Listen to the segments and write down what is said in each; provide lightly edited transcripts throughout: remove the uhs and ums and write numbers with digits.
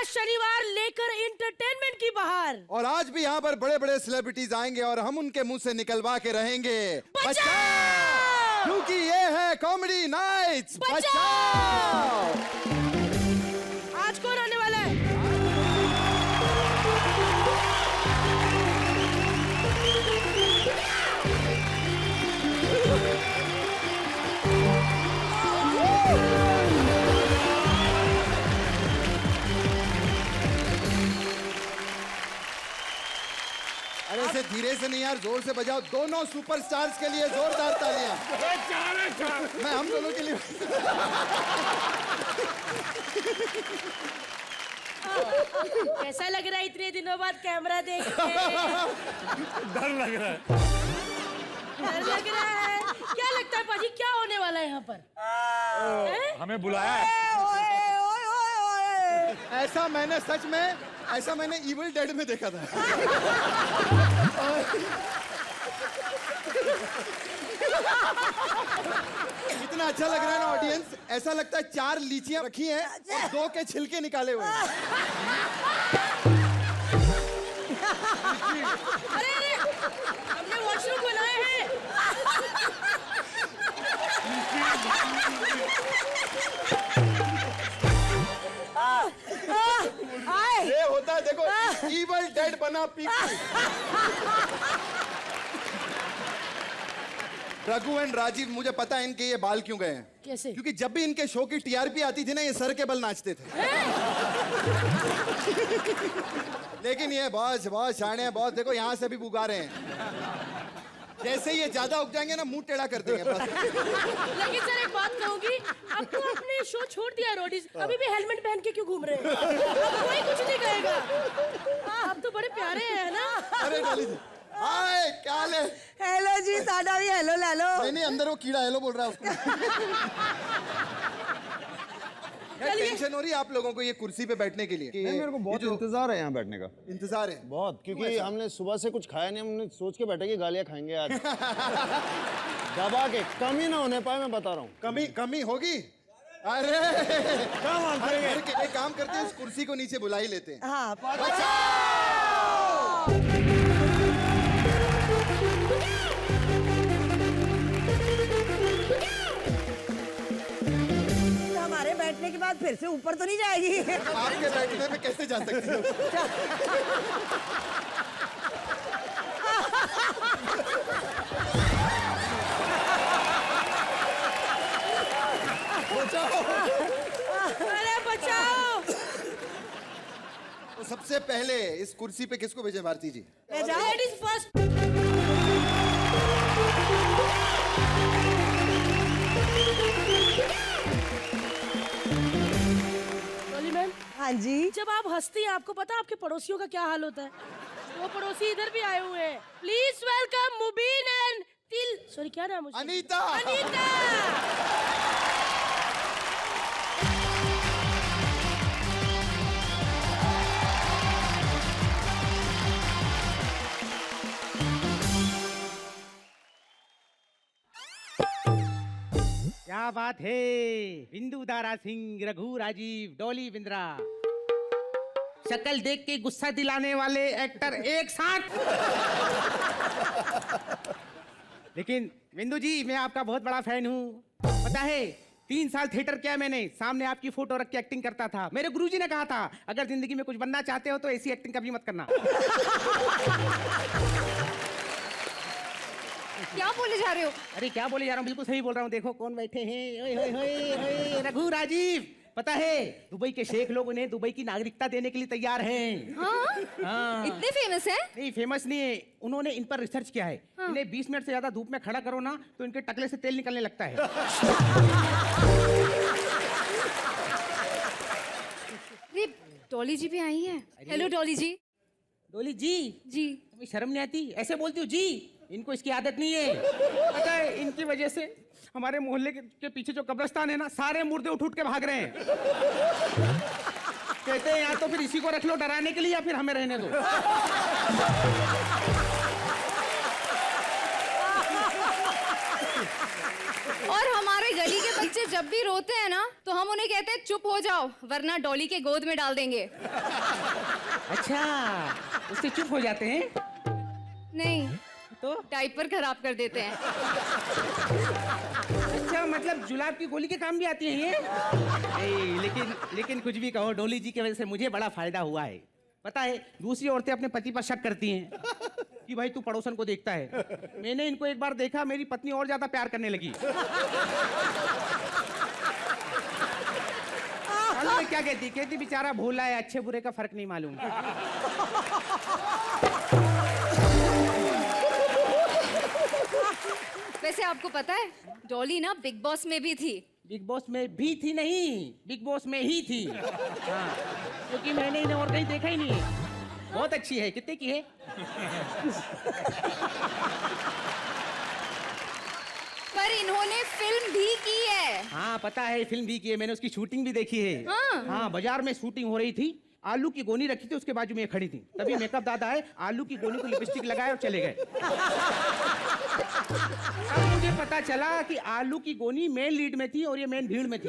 शनिवार लेकर एंटरटेनमेंट की बहार। और आज भी यहाँ पर बड़े बड़े सेलिब्रिटीज आएंगे और हम उनके मुंह से निकलवा के रहेंगे बचाओ, क्योंकि ये है कॉमेडी नाइट्स बचाओ। आज कौन आने वाला है? अरे इसे धीरे से नहीं यार, जोर से बजाओ। दोनों सुपरस्टार्स के लिए जोरदार तालियां। मैं हम दोनों के लिए। कैसा लग रहा है इतने दिनों बाद कैमरा देख के? डर लग रहा है। डर लग रहा है? क्या लगता है पाजी, क्या होने वाला है यहाँ पर? हमें बुलाया है। ऐसा मैंने इविल डेड में देखा था। इतना अच्छा लग रहा है ना ऑडियंस, ऐसा लगता है 4 लीचियां रखी हैं और 2 के छिलके निकाले हुए हैं। अरे हमने वॉशरूम बनाए हैं। ये होता है देखो, इविल डेड बना पीकू। रघु एंड राजीव, मुझे पता है इनके ये बाल क्यों गए हैं। कैसे? क्योंकि जब भी इनके शो की टीआरपी आती थी ना, ये सर के बल नाचते थे। लेकिन ये बहुत शाणे हैं, बहुत। देखो यहाँ से भी बुगा रहे हैं। जैसे ये ज्यादा उग जाएंगे ना, मुंह टेढ़ा कर देंगे बस। लेकिन सर एक बात कहूंगी, आपको अपने शो छोड़ दिया रोडीज, अभी भी हेलमेट पहन के क्यों घूम रहे हैं? कोई कुछ नहीं कहेगा। आप तो बड़े प्यारे हैं ना। अरे डॉली जी, हाय क्या हाल है? हेलो जी, साडा भी हेलो ले लो। नहीं, अंदर वो कीड़ा हेलो बोल रहा है उसको। टेंशन हो रही है आप लोगों को ये कुर्सी पे बैठने के लिए? मेरे को बहुत इंतजार है यहाँ बैठने का। इंतजार है बहुत, क्योंकि हमने सुबह से कुछ खाया नहीं। हमने सोच के बैठे कि गालियाँ खाएंगे आज। दबा के कमी ना होने पाए, मैं बता रहा हूँ। कमी होगी। अरे एक काम करते हैं, इस कुर्सी को नीचे बुला ही लेते हैं। हाँ, हमारे बैठने के बाद फिर से ऊपर तो नहीं जाएगी? आपके बैठने में कैसे जा सकती हो? अरे बचाओ। तो सबसे पहले इस कुर्सी पे किसको भेजे भारती जी? Ladies first. हाँ जी। जब आप हंसती हैं, आपको पता है आपके पड़ोसियों का क्या हाल होता है? वो पड़ोसी इधर भी आए हुए हैं। Please welcome Mubeen and sorry क्या नाम है? अनीता। क्या बात है, बिंदु दारा सिंह, रघु राजीव, डॉली बिंद्रा, शक्ल देख के गुस्सा दिलाने वाले एक्टर एक साथ। लेकिन बिंदु जी, मैं आपका बहुत बड़ा फैन हूँ। पता है, 3 साल थिएटर किया मैंने, सामने आपकी फोटो रख के एक्टिंग करता था। मेरे गुरुजी ने कहा था, अगर जिंदगी में कुछ बनना चाहते हो तो ऐसी एक्टिंग कभी मत करना। क्या बोले जा रहे हो? अरे क्या बोले जा रहा हूँ, बिल्कुल सही बोल रहा हूँ। देखो कौन बैठे हैं, ओए होए होए होए, रघु राजीव। पता है, दुबई के शेख लोग उन्हें दुबई की नागरिकता देने के लिए तैयार हैं। हाँ? इतने फेमस है? नहीं, फेमस नहीं है, उन्होंने इन पर रिसर्च किया है। इन्हें 20 मिनट से ज्यादा धूप में खड़ा करो ना, तो इनके टकले से तेल निकलने लगता है। डॉली जी भी आई हैं। हेलो डॉली जी। डॉली जी? जी। तुम्हें शर्म नहीं आती? ऐसे बोलती हो जी? इनको इसकी आदत नहीं है। पता है, इनकी वजह से हमारे मोहल्ले के पीछे जो कब्रिस्तान है ना, सारे मुर्दे उठ उठ के भाग रहे हैं। कहते हैं या तो फिर इसी को रख लो डराने के लिए, या फिर हमें रहने दो। और हमारे गली के बच्चे जब भी रोते हैं ना तो हम उन्हें कहते हैं चुप हो जाओ वरना डॉली के गोद में डाल देंगे। अच्छा, उससे चुप हो जाते हैं? नहीं तो डायपर खराब कर देते हैं। अच्छा, मतलब जुलाब की गोली के काम भी आती है ये? लेकिन कुछ भी कहो, डॉली जी की वजह से मुझे बड़ा फायदा हुआ है। पता है, दूसरी औरतें अपने पति पर शक करती हैं कि भाई तू पड़ोसन को देखता है। मैंने इनको एक बार देखा, मेरी पत्नी और ज्यादा प्यार करने लगी। मैं क्या कहती बेचारा भोला है, अच्छे बुरे का फर्क नहीं मालूम। वैसे आपको पता है डॉली ना बिग बॉस में भी थी। बिग बॉस में भी थी नहीं, बिग बॉस में ही थी। हाँ, क्योंकि मैंने इन्हें और कहीं देखा ही नहीं है। बहुत अच्छी है। कितने की है? पर इन्होंने फिल्म भी की है। हाँ पता है, फिल्म भी की है, मैंने उसकी शूटिंग भी देखी है। हाँ, बाजार में शूटिंग हो रही थी, आलू की गोनी रखी थी, उसके बाजू में खड़ी थी। तभी मेकअप दादा आए, आलू की गोनी को लिपस्टिक लगाए और चले गए। अब मुझे पता चला कि आलू की गोनी मेन लीड में थी और ये मेन भीड़ में थी।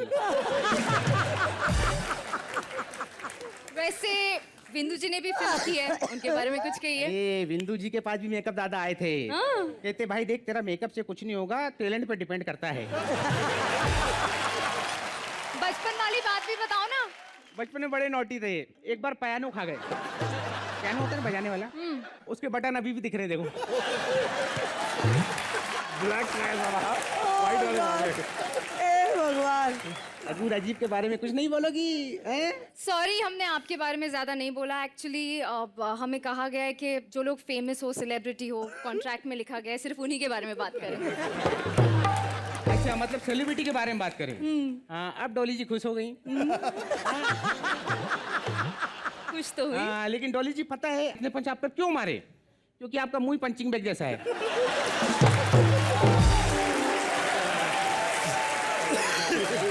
वैसे बिंदु जी ने भी फिल्म की है, उनके बारे में कुछ कहिए। ए, बिंदु जी के पास भी मेकअप दादा आए थे। कहते भाई देख, तेरा मेकअप से कुछ नहीं होगा, टैलेंट पे डिपेंड करता है। बचपन वाली बात भी बताओ ना। बचपन में बड़े नोटी थे, एक बार पियानो खा गए। पियानो होता है ना बजाने वाला, उसके बटन अभी भी दिख रहे, देखो। ब्लैक व्हाइट वाले। ए भगवान। अजूर अजीब के बारे में कुछ नहीं बोलोगी? सॉरी, हमने आपके बारे में ज्यादा नहीं बोला। एक्चुअली हमें कहा गया है कि जो लोग फेमस हो, सेलिब्रिटी हो, कॉन्ट्रैक्ट में लिखा गया है सिर्फ उन्हीं के बारे में बात करें। अच्छा, मतलब सेलिब्रिटी के बारे में बात करें। हाँ, अब डॉली जी खुश हो गई। खुश तो हुई। हाँ, लेकिन डॉली जी पता है अपने पंच आप पर क्यों मारे? क्योंकि आपका मुंह पंचिंग बैग जैसा है।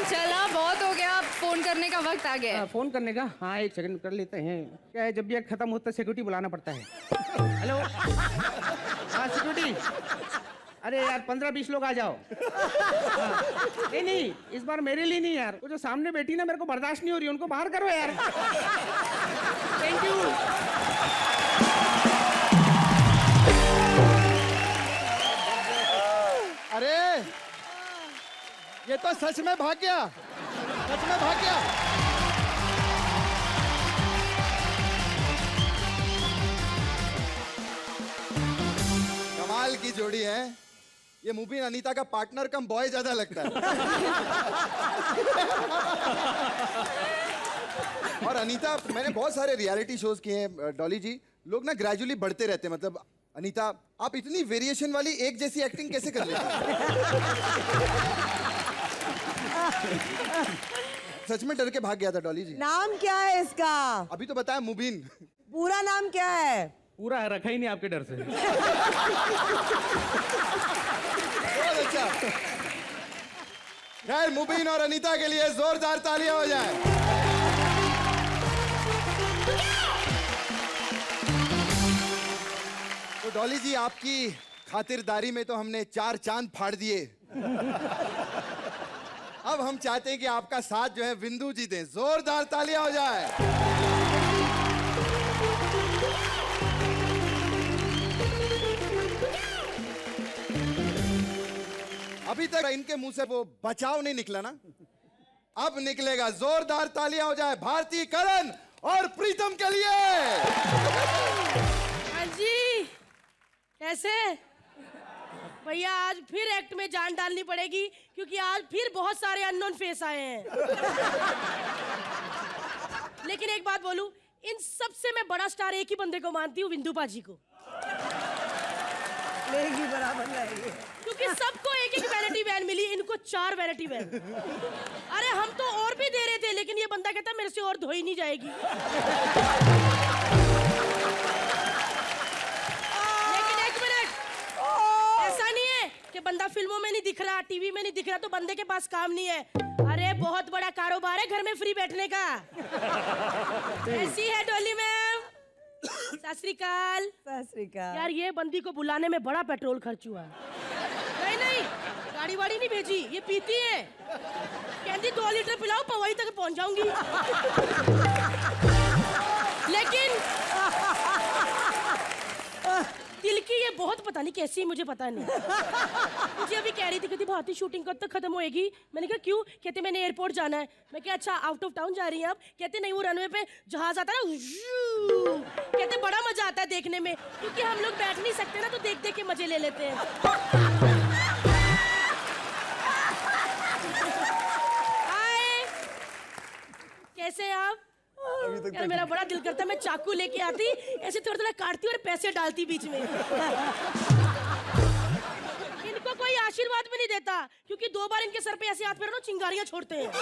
चला, बहुत हो गया, फोन करने का वक्त आ गया है। फोन करने का? हाँ, एक सेकंड कर लेते हैं। क्या है, जब भी खत्म होता है सिक्योरिटी बुलाना पड़ता है। हेलो, हाँ सिक्योरिटी। अरे यार 15-20 लोग आ जाओ। हाँ। नहीं, इस बार मेरे लिए नहीं यार, वो जो सामने बैठी ना मेरे को बर्दाश्त नहीं हो रही, उनको बाहर करो यार। Thank you. अरे ये तो सच में भाग गया, सच में भाग गया। कमाल की जोड़ी है ये। मुबीन अनीता का पार्टनर कम बॉय ज्यादा लगता है। और अनीता, मैंने बहुत सारे रियलिटी शोज किए हैं डॉली जी, लोग ना ग्रेजुअली बढ़ते रहते हैं। मतलब अनीता, आप इतनी वेरिएशन वाली एक जैसी एक्टिंग कैसे कर लेती हैं? सच में डर के भाग गया था डॉली जी। नाम क्या है इसका? अभी तो बताया, मुबीन। पूरा नाम क्या है? पूरा रखा ही नहीं आपके डर से। बहुत अच्छा। खैर, मुबीन और अनीता के लिए जोरदार तालियां हो जाए। तो डॉली जी, आपकी खातिरदारी में तो हमने 4 चांद फाड़ दिए। अब हम चाहते हैं कि आपका साथ जो है बिंदु जी दें। जोरदार तालियां हो जाए। अभी तक इनके मुंह से वो बचाव नहीं निकला ना, अब निकलेगा। जोरदार तालियां हो जाए भारती, करण और प्रीतम के लिए। हाँ जी, कैसे भैया? आज फिर एक्ट में जान डालनी पड़ेगी क्योंकि आज फिर बहुत सारे अननोन फेस आए हैं। लेकिन एक बात बोलूं, इन सबसे मैं बड़ा स्टार एक ही बंदे को मानती हूँ, बिंदु पाजी को। लेगी बराबर लेगी। क्योंकि सबको एक एक वैनिटी वैन मिली, इनको 4 वैनिटी वैन। अरे हम तो और भी दे रहे थे, लेकिन ये बंदा कहता मेरे से और धोई नहीं जाएगी। लेकिन एक मिनट, ऐसा नहीं है कि बंदा फिल्मों में नहीं दिख रहा, टीवी में नहीं दिख रहा तो बंदे के पास काम नहीं है। अरे बहुत बड़ा कारोबार है घर में फ्री बैठने का। ऐसी है डॉली मैम। सत श्री अकाल। सत श्री अकाल। यार ये बंदी को बुलाने में बड़ा पेट्रोल खर्च हुआ। नहीं, गाड़ी वाड़ी नहीं भेजी, ये पीती है। कहती 2 लीटर पिलाओ, पवई तक पहुंच जाऊंगी। लेकिन दिल की ये बहुत पता नहीं कैसी, मुझे पता नहीं। मुझे अभी कह रही थी, कहती भारती शूटिंग कब तक खत्म होएगी? मैंने कहा क्यों? कहते मैंने एयरपोर्ट जाना है। मैं कहा अच्छा, आउट ऑफ टाउन जा रही हैं आप? कहते नहीं, वो रनवे पे जहाज आता है ना, कहते बड़ा मजा आता है देखने में, क्योंकि हम लोग बैठ नहीं सकते ना, तो देख देख के मजे ले लेते हैं। हाय, कैसे हैं आप? यार मेरा बड़ा दिल करता है मैं चाकू लेके आती, ऐसे थोड़ा थोड़ा काटती और पैसे डालती बीच में। इनको कोई आशीर्वाद भी नहीं देता, क्योंकि 2 बार इनके सर पे ऐसे हाथ फेरो ना, चिंगारियां छोड़ते हैं।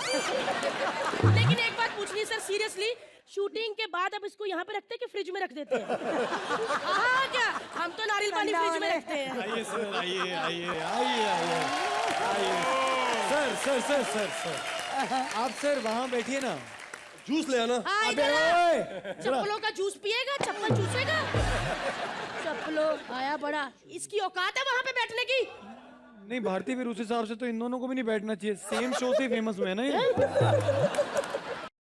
लेकिन एक बात पूछनी है सर, सीरियसली, शूटिंग के बाद अब इसको यहाँ पे रखते हैं कि फ्रिज में रख देते हैं? हाँ क्या, हम तो नारियल पानी फ्रिज में रखते हैं। आइए सर, आइए आइए आइए आइए आइए। Sir sir sir sir sir आप सर वहाँ बैठिए ना, जूस ले आना। हाँ, अबे इधर आ। ओए, चप्पलों का जूस पिएगा? चप्पल चूसेगा? चप्पलों आया बड़ा, इसकी औकात है वहाँ पे बैठने की? नहीं भारती, फिर उस हिसाब से तो इन दोनों को भी नहीं बैठना चाहिए। सेम शो से फेमस हुए ना ये।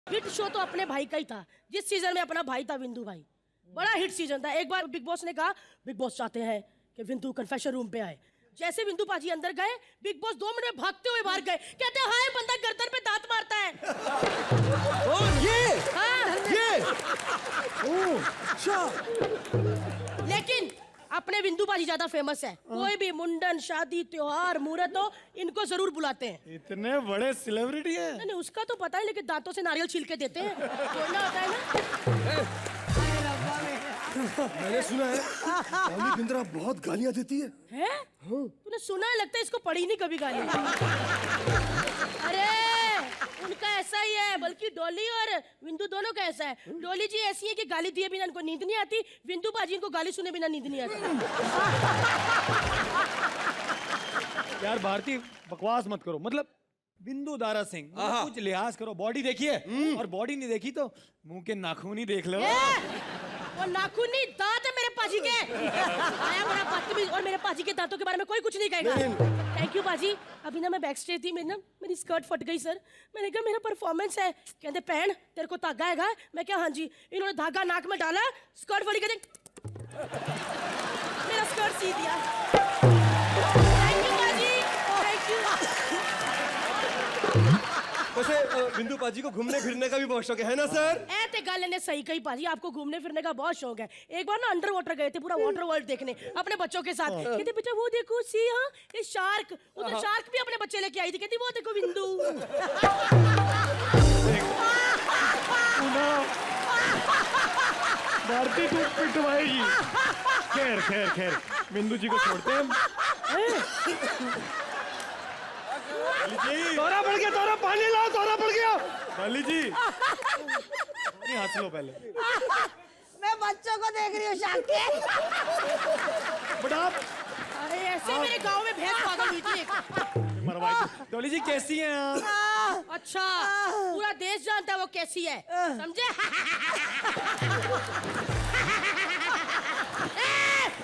हिट शो तो अपने भाई का ही था, जिस सीजन में अपना भाई था विंदु भाई, बड़ा हिट सीजन था। एक बार बिग बॉस ने कहा बिग बॉस चाहते हैं कि विंदु कन्फेशन रूम पे आए। जैसे विंदु पाजी अंदर गए, बिग बॉस 2 मिनट में भागते हुए बाहर गए, कहते हाय बंदा गर्दन पे दांत मारता है। लेकिन अपने विंदु पाजी ज्यादा फेमस है, कोई भी मुंडन, शादी, त्योहार, मुहूर्त हो, इनको जरूर बुलाते हैं। इतने बड़े सेलिब्रिटी है। नहीं उसका तो पता है, लेकिन दांतों से नारियल छील के देते हैं, बोलना होता है ना। मैंने सुना है पॉली बिंद्रा बहुत गालियां देती है। हैं? तूने सुना है? लगता है इसको पड़ी नहीं कभी गाली। अरे उनका ऐसा ही है, बल्कि डॉली और विंदु दोनों का ऐसा है। डॉली जी ऐसी है कि गाली दिए बिना इनको नींद नहीं आती, विंदु बाजी इनको गाली सुने बिना नींद नहीं आती। यार भारती बकवास मत करो, मतलब बिंदु दारा सिंह, मतलब कुछ लिहाज करो। बॉडी देखिए, और बॉडी नहीं देखी तो मुंह के नाखून ही देख लो। वो नाखून नहीं, दांत है मेरे पाजी के। आया बड़ा बदतमीज, और मेरे पाजी के दांतों के बारे में कोई कुछ नहीं कहेगा। थैंक यू पाजी। अभी ना मैं बैक स्टेज थी, मेरी स्कर्ट फट गई सर। मैंने कहा मेरा परफॉर्मेंस है, कहते पहन तेरे को धागा हैगा? मैं क्या हाँ जी। इन्होंने धागा नाक में डाला, स्कर्ट फटी, कहते मेरा स्कर्ट सी दिया। थैंक यू पाजी, थैंक यू। वैसे बिंदु पाजी को घूमने फिरने का भी बहुत शौक है ना सर? ऐते गाले ने सही कही पाजी, आपको घूमने फिरने का बहुत शौक है। एक बार ना अंडर वाटर गए थे, पूरा वाटर वर्ल्ड देखने अपने बच्चों के साथ। कहते बेटा वो देखो सी, हाँ ये शार्क, उधर शार्क भी अपने बच्चे लेके आई थी, कहती वो देखो बिंदु। भारती तू पिटवाएगी। खैर खैर खैर, बिंदु जी को छोड़ते हैं। दौरा पड़ गया, दौरा, पानी लाओ, दौरा पड़ गया। बाली जी नहीं, हंस लो पहले। मैं बच्चों को देख रही हूँ शार्क के। बट आप अरे ऐसे मेरे गांव में भैंस पागल हुई थी एक। मरवाई। डॉली जी कैसी हैं आप? अच्छा पूरा देश जानता है वो कैसी है, समझे?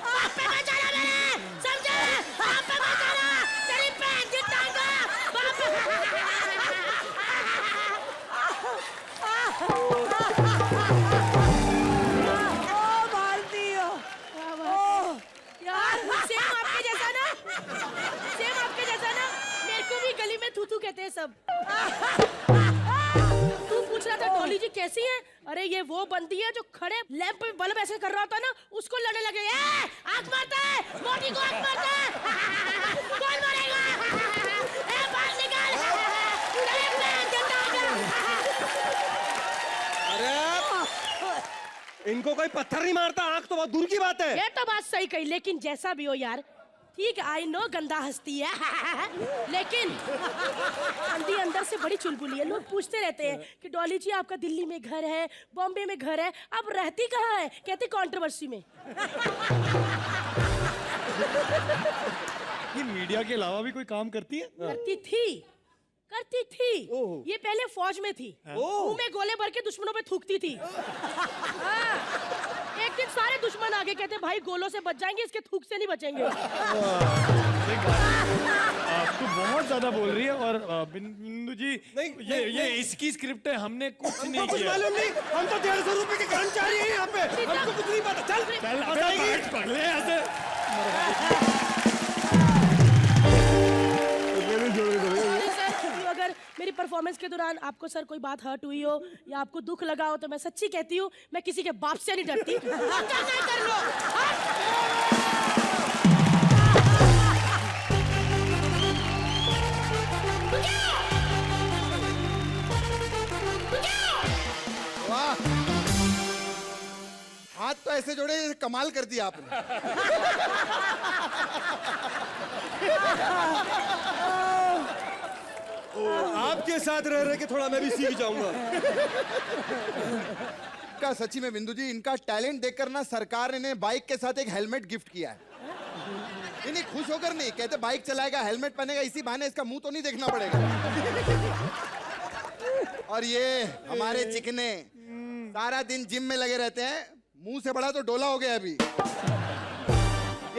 आप पे मत जाना मेरे, समझे? आप पे मत जाना, तेरी बहन की टांगा। ओ भारती हो। यार सेम आपके जैसा ना, सेम आपके जैसा ना। मेरे को भी गली में थू कहते हैं सब। तू पूछ रहा था डॉली जी कैसी है? अरे ये वो बंदी है जो खड़े लैंप पे बल्ब ऐसे कर रहा होता ना, उसको लड़ने लगे। आग मारता है, मोटी को आग मारता है। कौन मारेगा? बाहर निकाल। अरे इनको कोई पत्थर नहीं मारता, आंख तो बहुत दूर की बात है। ये तो बात सही कही, लेकिन जैसा भी हो यार, ठीक आई नो गंदा हंसती है, लेकिन बंदी अंदर से बड़ी चुलबुली है। लोग पूछते रहते हैं कि डॉली जी आपका दिल्ली में घर है, बॉम्बे में घर है, आप रहती कहाँ है? कहते कंट्रोवर्सी में। ये मीडिया के अलावा भी कोई काम करती है? करती थी। ये पहले फौज में थी, मुंह में गोले भर के दुश्मनों पे थूकती थी। हाँ। एक दिन सारे दुश्मन आगे कहते भाई गोलों से बच जाएंगे, इसके थूक से नहीं बचेंगे। तू बहुत ज्यादा बोल रही है और बिंदु जी नहीं, ये इसकी स्क्रिप्ट है, हमने कुछ नहीं कुछ किया। मालूम नहीं, हम तो 150 रुपए के कर्मचारी हैं यहाँ पे, हमको कुछ नहीं पता। चल चल बताएगी। बैठ, पकड़ ले यहाँ से। सॉरी सर, अगर मेरी परफॉर्मेंस के दौरान आपको सर कोई बात हर्ट हुई हो या आपको दुख लगा हो तो मैं सच्ची कहती हूँ, मैं किसी के बाप से नहीं डरती। हाँ, करना है कर लो। वाह, हाथ तो ऐसे जोड़े जैसे कमाल कर दिया आपने। आपके साथ रह रहे के थोड़ा मैं भी सीख जाऊंगा। का सच्ची में बिंदु जी, इनका टैलेंट देखकर ना सरकार ने इन्हें बाइक के साथ एक हेलमेट गिफ्ट किया है। इन्हें खुश होकर नहीं, कहते बाइक चलाएगा हेलमेट पहनेगा, इसी बहाने इसका मुंह तो नहीं देखना पड़ेगा। और ये हमारे चिकने सारा दिन जिम में लगे रहते हैं, मुंह से बड़ा तो डोला हो गया अभी।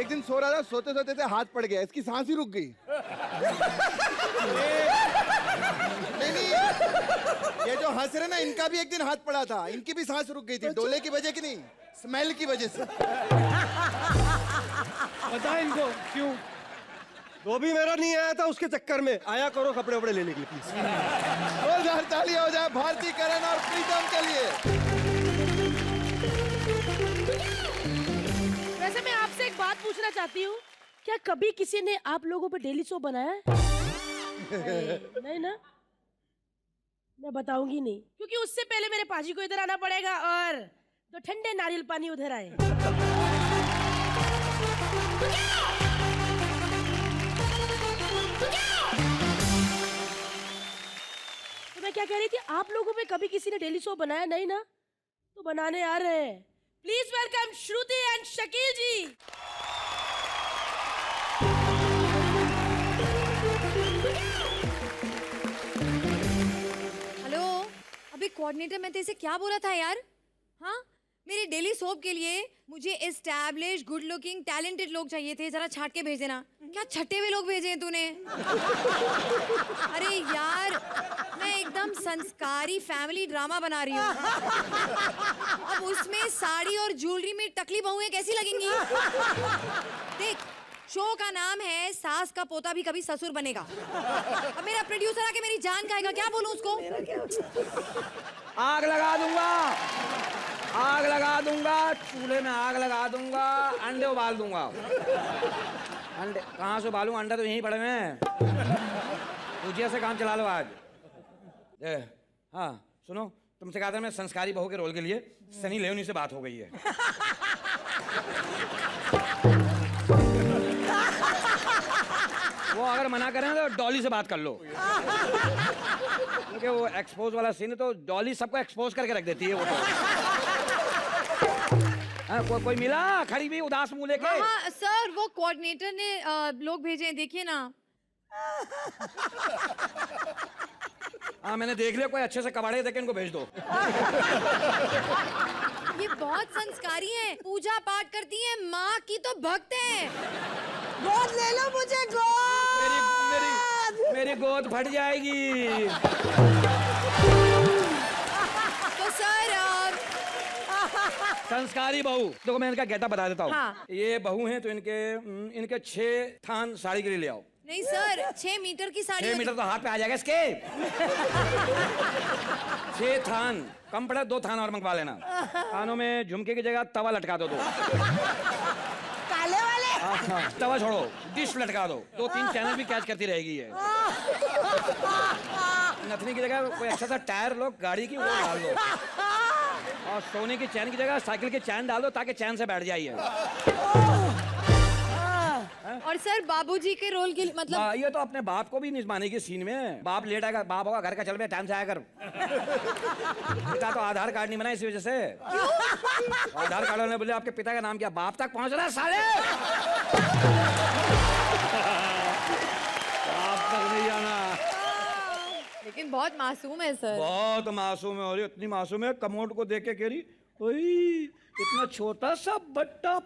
एक दिन सो रहा था, सोते सोते थे हाथ पड़ गया, इसकी सांस ही रुक गई। नहीं, ये जो हंस रहे ना, इनका भी एक दिन हाथ पड़ा था, इनकी भी सांस रुक गई थी। डोले की वजह की नहीं, स्मेल की वजह से। पता है इनको क्यों? वो भी मेरा नहीं आया था, उसके चक्कर में आया करो कपड़े वपड़े लेने के लिए प्लीज। 2000 तालियां हो जाए भारती, करण और प्रीतम के लिए। वैसे मैं आपसे एक बात पूछना चाहती हूँ, क्या कभी किसी ने आप लोगों पे डेली शो बनाया है? नहीं ना, मैं बताऊंगी नहीं, क्योंकि उससे पहले मेरे पाजी को इधर आना पड़ेगा और 2 ठंडे नारियल पानी उधर आए। तो मैं क्या कह रही थी, आप लोगों पे कभी किसी ने डेली शो बनाया नहीं ना? तो बनाने आ रहे हैं। Please welcome Shruti and Shakeel ji. Hello, अभी कोऑर्डिनेटर मैं तेरे से क्या बोला था यार? हाँ, मेरे डेली सोप के लिए मुझे एस्टैब्लिश गुड लुकिंग टैलेंटेड लोग चाहिए थे, जरा छाट के भेज देना। क्या छट्टे हुए लोग भेजे हैं तूने? अरे यार, मैं एकदम संस्कारी फैमिली ड्रामा बना रही हूँ। अब उसमें साड़ी और ज्वेलरी में टकली बहुएं कैसी लगेंगी? देख, शो का नाम है सास का पोता भी कभी ससुर बनेगा। अब मेरा प्रोड्यूसर आके मेरी जान खाएगा, क्या बोलूं उसको? आग लगा दूंगा, आग लगा दूंगा, चूल्हे में आग लगा दूंगा, अंडे उबाल दूंगा। अंडे कहाँ से उबालूं? अंडे तो यहीं पड़े हैं। भुजिया से काम चला लो आज। हाँ सुनो, तुमसे कहा था मैं संस्कारी बहू के रोल के लिए, सनी लियोनी से बात हो गई है। वो अगर मना करें तो डॉली से बात कर लो, क्योंकि वो एक्सपोज वाला सीन है तो डॉली सबको एक्सपोज करके रख देती है वो तो। कोई मिला खड़ी भी उदास मुंह लेके? हाँ सर, वो कोऑर्डिनेटर ने लोग भेजे हैं, देखिए ना। हाँ मैंने देख लिया, कोई अच्छे से कबाड़े देके इनको भेज दो। ये बहुत संस्कारी हैं, पूजा पाठ करती हैं, माँ की तो भक्त हैं। गोद ले लो मुझे, गोद। मेरी गोद फट जाएगी। तो सर संस्कारी बहू, देखो मैं इनका गेटअप बता देता हूँ। हाँ। ये बहू हैं तो इनके 6 थान साड़ी के लिए ले आओ। नहीं सर, 6 मीटर की साड़ी 6 मीटर तो हाथ पे आ जाएगा इसके। 6 थान कम पड़ा, 2 थान और मंगवा लेना। कानों में झुमके की जगह तवा लटका दो। काले वाले। हाँ, तवा छोड़ो, डिश लटका दो, 2-3 चैनल भी कैच करती रहेगी ये। नथनी की जगह कोई अच्छा सा टायर लो गाड़ी की, वो डाल दो। और सोने की चैन की जगह साइकिल की चैन डाल दो ताकि चैन से बैठ जाइए। और सर बाबूजी के रोल के लिए मतलब ये तो अपने बाप को भी नहीं मानेगी सीन में। बाप लेट आएगा, बाप होगा घर का, चल बे टाइम से आया कर। पिता तो आधार कार्ड नहीं बना इसी वजह से। आधार कार्ड वाले बोले आपके पिता का नाम क्या? बाप तक पहुंच रहा है साले। बाप तक नहीं जाना। लेकिन बहुत मासूम है सर। बहुत मासूम है, और इतनी मासूम है कमोड को देख के कह रही, ओए इतना छोटा सा बट्टा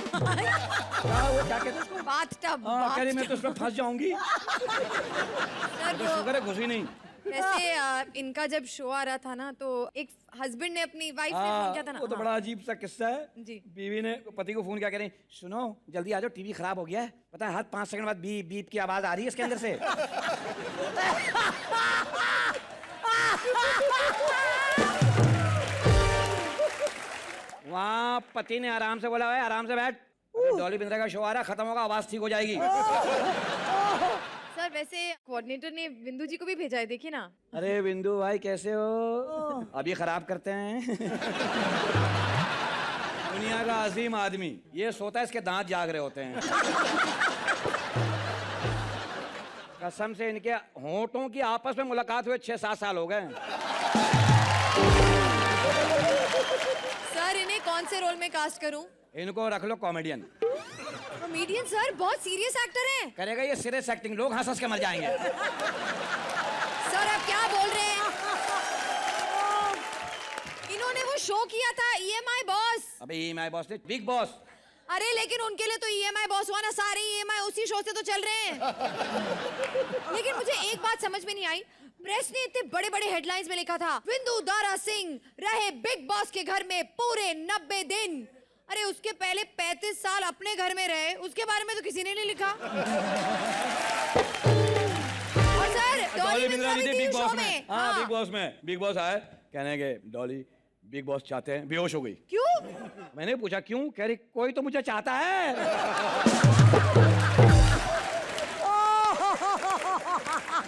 क्या वो क्या कहते हैं उसको? बाथटब। हाँ, कह रही मैं तो उसमें फंस जाऊंगी। सर तो शुक्र है घुसी नहीं। वैसे इनका जब शो आ रहा था ना तो एक हस्बैंड ने अपनी वाइफ ने फोन किया था ना। वो तो बड़ा अजीब सा किस्सा है। जी। बीवी ने पति को फोन किया, कह रही सुनो जल्दी आ जाओ, टीवी खराब हो गया है, पता है हर 5 सेकंड बाद बीप बीप की आवाज आ रही है इसके अंदर से। वहाँ पति ने आराम से बोला है आराम से बैठ, डॉली बिंद्रा का शो आ रहा है, खत्म होगा आवाज ठीक हो जाएगी। सर वैसे कोऑर्डिनेटर ने बिंदु जी को भी भेजा है, देखिए ना। अरे बिंदु भाई कैसे हो? अब ये खराब करते हैं। दुनिया का अजीम आदमी, ये सोता है इसके दांत जाग रहे होते हैं। कसम से इनके होंठों की आपस में मुलाकात हुए 6-7 साल हो गए। सर इन्हें कौन से रोल में कास्ट करूं? इनको रख लो कॉमेडियन। कॉमेडियन सर बहुत सीरियस एक्टर हैं। करेगा ये सीरियस एक्टिंग, लोग हंस हंस के मर जाएंगे। सर आप क्या बोल रहे हैं? इन्होंने वो शो किया था EMI बॉस। अबे EMI बॉस नहीं, बिग बॉस। अरे लेकिन उनके लिए तो EMI बॉस हुआ ना, सारे EMI उसी शो से तो चल रहे हैं। लेकिन मुझे एक बात समझ में नहीं आई, प्रेस ने इतने बड़े बड़े हेडलाइंस में लिखा था बिंदु दारा सिंह रहे बिग बॉस के घर में पूरे 90 दिन। अरे उसके पहले 35 साल अपने घर में रहे, उसके बारे में तो किसी ने नहीं लिखा। और सर डॉली बिंद्रा भी थी बिग शो बॉस में। में। हाँ बिग बॉस में, बिग बॉस आए कहने के डॉली बिग बॉस चाहते हैं, बेहोश हो गई। क्यों? मैंने पूछा क्यों, कह रही कोई तो मुझे चाहता है।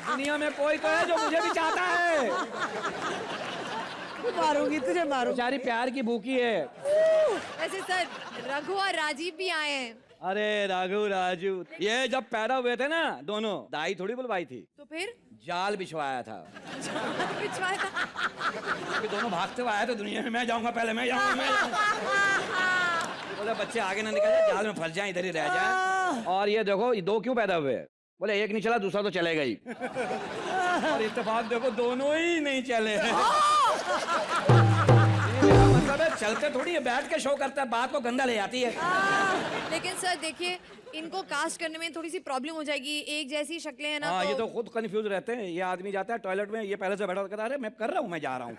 दुनिया में कोई तो है जो मुझे भी चाहता है। मारूंगी तुझे, मारूंगी। बेचारी प्यार की भूखी है। वैसे सर रघु और राजीव भी आए हैं। अरे राघु राजू, ये जब पैदा हुए थे ना दोनों, दाई थोड़ी बुलवाई थी, तो फिर जाल बिछवाया था। पिछवाया था। कि दोनों भागते हुए आए तो दुनिया में मैं जाऊंगा पहले, मैं जाऊंगा, मैं जाऊंगा। बोले बच्चे आगे ना निकल जाए, जाल में फंस जाए, इधर ही रह जाए। और ये देखो ये 2 क्यों पैदा हुए? बोले एक नहीं चला दूसरा तो चलेगा ही। और इत्तेफाक देखो दोनों ही नहीं चले। मेरा मतलब है चलते थोड़ी है, बैठ के शो करता है, बात को गंदा ले जाती है। लेकिन सर देखिए इनको कास्ट करने में थोड़ी सी प्रॉब्लम हो जाएगी, एक जैसी शक्लें हैं ना। हाँ ये तो खुद कंफ्यूज रहते हैं। ये आदमी जाता है टॉयलेट में, ये पहले से बैठा होता है, अरे मैं कर रहा हूँ, मैं जा रहा हूँ।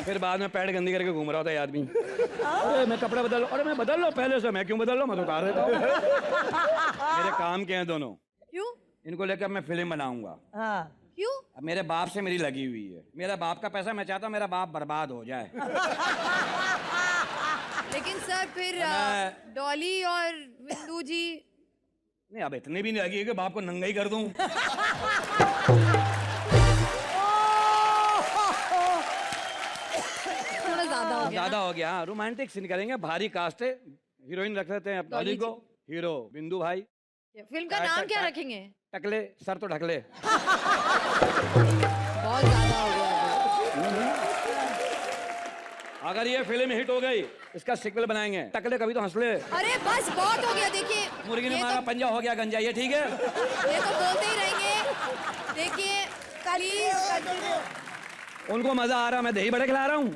फिर बाद में पैड गंदी करके घूम रहा होता है आदमी। अरे मैं कपड़े बदल लो, अरे मैं बदल लो पहले से, मैं क्यों बदल लो, मैं तो उतार देता हूँ। मेरे काम के हैं दोनों। क्यों? इनको लेकर मैं फिल्म बनाऊंगा। हाँ। क्यों? अब मेरे बाप से मेरी लगी हुई है, मेरा बाप का पैसा, मैं चाहता हूँ मेरा बाप बर्बाद हो जाए। लेकिन सर फिर डॉली और बिंदु जी। नहीं अब इतनी भी नहीं लगी है कि बाप को नंगा ही कर दूं। थोड़ा ज्यादा हो गया। ज्यादा हो गया। रोमांटिक सीन करेंगे, भारी कास्ट है, हीरोइन रख लेते हैं डॉली को, हीरो बिंदु भाई। फिल्म का नाम क्या रखेंगे? टकले सर तो ढकले। बहुत ज्यादा हो गया। अगर ये फिल्म हिट हो गई इसका सीक्वल बनाएंगे, टकले कभी तो हंस ले। अरे बस बहुत हो गया। देखिए मुर्गी ने मारा पंजा हो गया गंजा, ये ठीक है? ये तो बोलते ही रहेंगे। देखिए प्लीज उनको मजा आ रहा, मैं दही बड़े खिला रहा हूँ।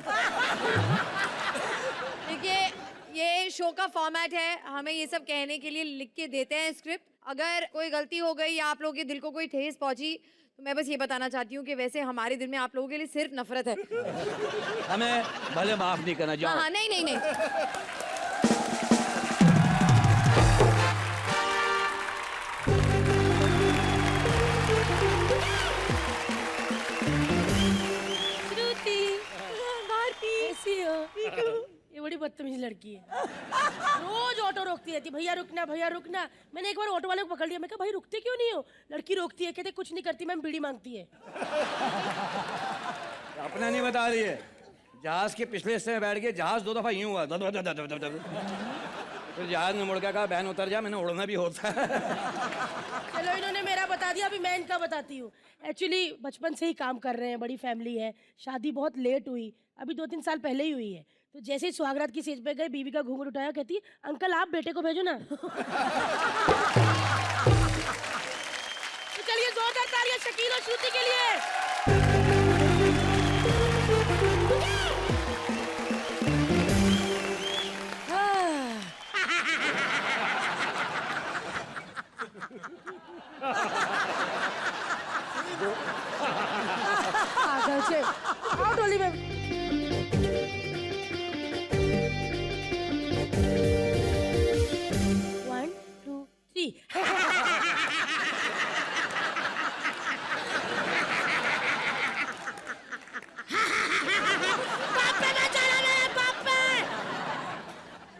देखिए ये शो का फॉर्मेट है, हमें ये सब कहने के लिए लिख के देते हैं स्क्रिप्ट। अगर कोई गलती हो गई या आप लोगों के दिल को कोई ठेस पहुंची तो मैं बस ये बताना चाहती हूँ कि वैसे हमारे दिल में आप लोगों के लिए सिर्फ नफरत है। हमें भले माफ नहीं करना। जाओ। हाँ नहीं नहीं नहीं। श्रुति, भारती, कैसी हो? ठीक हूँ। ये बड़ी बदतमीज लड़की है, रोज ऑटो रोकती रहती, भैया रुकना भैया रुकना। मैंने एक बार ऑटो वाले को पकड़ लिया, मैं कहा भाई रुकते क्यों नहीं हो? लड़की रोकती है, कहते कुछ नहीं करती मैम, बीड़ी मांगती है। अपना नहीं बता रही है। जहाज के पिछले हिस्से में बैठ गए, जहाज 2 दफा यूं हुआ, फिर जहाज ने मुड़ के कहा बहन उतर जा, मैंने उड़ना भी होता है। चलो इन्होंने मेरा बता दिया, अभी मैं इनका बताती हूँ। एक्चुअली बचपन से ही काम कर रहे हैं, बड़ी फैमिली है, शादी बहुत लेट हुई, अभी 2-3 साल पहले ही हुई है। तो जैसे ही सुहागरात की स्टेज पे गए, बीवी का घूंघट उठाया, कहती अंकल आप बेटे को भेजो ना। तो चलिए जोरदार तालियां शकील और श्रुति के लिए। पागल से आओ डोली में। One two three.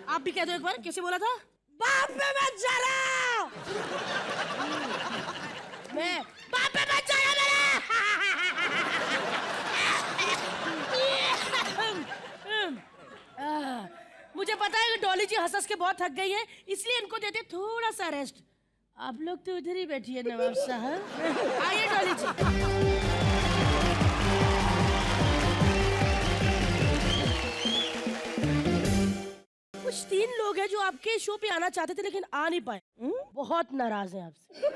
आप भी कह दो एक बार, कैसे बोला था? बाप पे मत जा रहा। मैं बाप पे मत जाना मेरा। मुझे पता है कि डॉली जी हंस के बहुत थक गई है, इसलिए इनको देते थोड़ा सा रेस्ट। आप लोग तो उधर ही बैठिए नवाब साहब। आइए डॉली जी। कुछ 3 लोग हैं जो आपके शो पे आना चाहते थे लेकिन आ नहीं पाए। बहुत नाराज हैं आपसे।